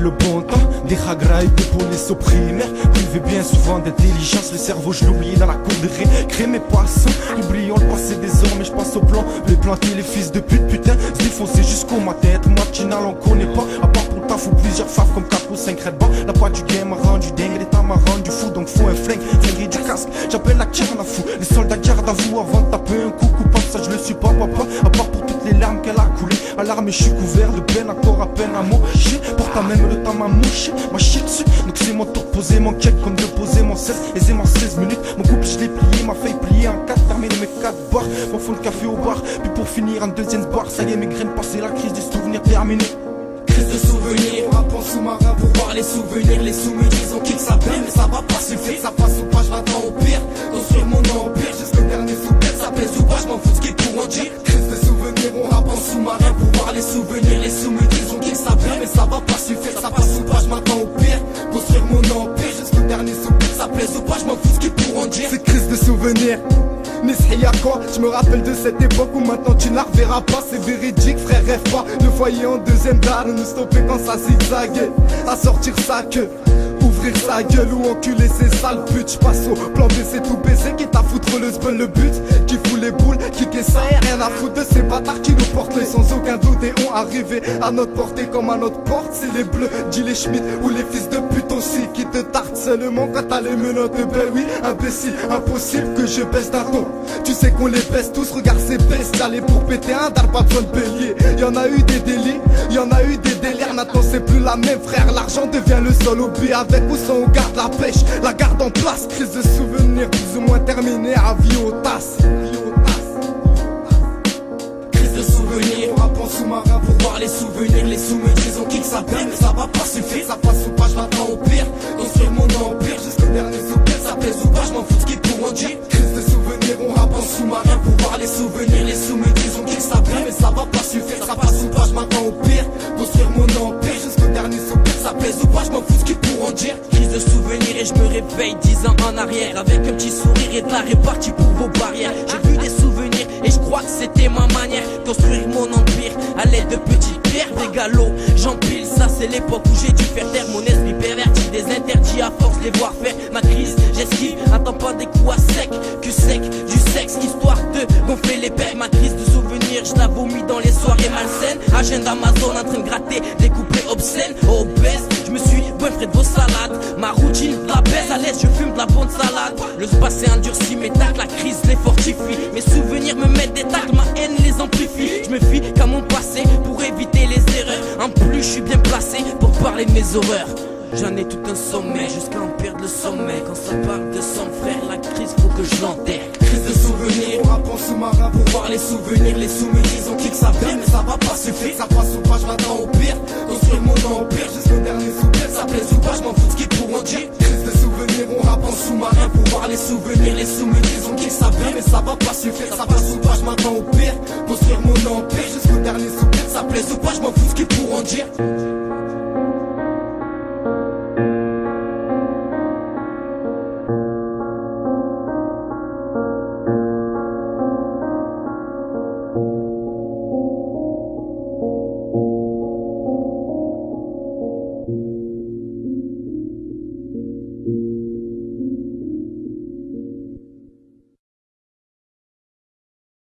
Le bon temps, des ragrailles pour les opprimaires. Privé bien souvent d'intelligence, le cerveau je l'oublie dans la cour de récré. Mes poissons, oublions le passé désormais, je passe au plan. Les planter les fils de pute, putain, se défoncer jusqu'au matin. Être matinal on connaît pas, à part pour taf ou plusieurs faves comme 4 ou 5 red bas. La poids du game m'a rendu dingue, l'état m'a rendu fou. Donc faut un flingue, flinguer du casque, j'appelle la guerre à fou. Les soldats garde à vous avant de taper un coup coupable. Ça je le suis pas papa, à part pour toutes les larmes qu'elle a coulées. Alarmé je suis couvert de peine, encore à peine à moucher. Porte même le temps m'a mouché, m'a chié dessus. Donc c'est mon tour de poser mon cake comme de poser mon 16. Aisément 16 minutes, mon couple je l'ai plié, m'a fait plier en 4. Terminer mes 4 bars, mon fond de café au bar. Puis pour finir en deuxième bar, ça y est mes graines passées, la crise des souvenirs terminée. Crise de souvenirs, rap en sous-marin pour voir les souvenirs. Les soumis disent on kick ça bien mais ça va pas suffire. Ça passe ou pas, je m'attends au pire. Construire mon empire jusqu'au dernier soupir. Ça plaise ou pas, je m'en fous ce qu'ils pourront dire. Crise de souvenirs, on rappe en sous-marin pour voir les souvenirs. Les soumis disent on kick ça bien mais ça va pas suffire. Ça passe ou pas, je m'attends au pire. Construire mon empire jusqu'au dernier soupir. Ça plaise ou pas, je m'en fous ce qu'ils pourront dire. C'est crise de souvenirs. Nisri à quoi? Je me rappelle de cette époque où maintenant tu ne la reverras pas. C'est véridique frère, rêve pas. Le foyer en deuxième dard, nous stopper quand ça zigzaguait. À sortir sa queue, ouvrir sa gueule ou enculer ses sales putes. J'passe au plan B, c'est tout baiser. Quitte à foutre le spell, le but. Qui fout les boules, qui ça et rien à foutre de ces bâtards qui nous portent les sans aucun doute et ont arrivé à notre portée comme à notre porte. C'est les bleus, dit les Schmitt ou les fils de pute aussi qui te tartent seulement quand t'as les menottes. Ben oui, imbécile, impossible que je baisse d'un ton. Tu sais qu'on les baisse tous, regarde ces bestiales. Et pour péter un dard, pas besoin de bélier. Y'en a eu des délits, y'en a eu des délires. Maintenant c'est plus la même frère, l'argent devient le seul hobby. Avec ou sans on garde la pêche, la garde en place. Crise de souvenirs plus ou moins terminée, avis aux tasses. Crise de souvenirs, on rappe en sous-marin pour voir les souvenirs. Les soumis disent on kick ça bien mais ça va pas suffire. Ça passe ou pas, je m'attends au pire. Construire mon empire jusqu'au dernier soupir. Ça plaise ou pas, je m'en fous ce qu'ils pourront dire. Crise de souvenirs, on rappe en sous-marin pour voir les souvenirs. Les soumis disent on kick ça bien mais ça va pas suffire. Ça passe ou pas, je m'attends au pire. Construire mon empire jusqu'au dernier soupir. Ça plaise ou pas, je m'en fous ce qu'ils pourront dire. Crise de souvenirs et je me réveille 10 ans en arrière. Avec un petit sourire et de la répartie pour vos barrières. J'ai vu des souvenirs et je crois que c'était ma manière. Construire mon empire à l'aide de petites pierres, des galops. J'empile, ça c'est l'époque où j'ai dû faire taire mon esprit perverti. Des interdits à force les voir faire ma crise. J'esquive, attends pas des coups à sec. Que sec, du sexe, histoire de gonfler les pères. Ma crise de souvenirs, je la vomis dans les soirées malsaines. Agenda Amazon en train de gratter des couplets obscènes. Obèse, je me suis boeffré de vos salades. Ma routine, de la baisse à l'aise, je fume de la bonne salade. Le passé endurci mes tacles, la crise les fortifie. Mes souvenirs me mettent des tacles, ma haine les amplifie. Je me fie qu'à mon passé pour éviter les erreurs. En plus, je suis bien placé pour parler de mes horreurs. J'en ai tout un sommet, jusqu'à en perdre le sommet. Quand ça parle de sang frère, la crise faut que je l'enterre. Crise de souvenirs, on rappe en sous-marin pour voir les souvenirs. Les soumis disent on kick ça bien mais ça va pas suffire. Ça passe ou pas, je m'attends au pire. Construire mon empire jusqu'au dernier soupir. Ça plaise ou pas, je m'en fous de ce qu'ils pourront dire. Crise de souvenirs, on rappe en sous-marin pour voir les souvenirs. Les soumis disent on kick ça bien mais ça va pas suffire. Ça passe ou pas, je m'attends au pire. Construire mon empire jusqu'au dernier soupir. Ça plaise ou pas, je m'en fous de ce qu'ils pourront dire.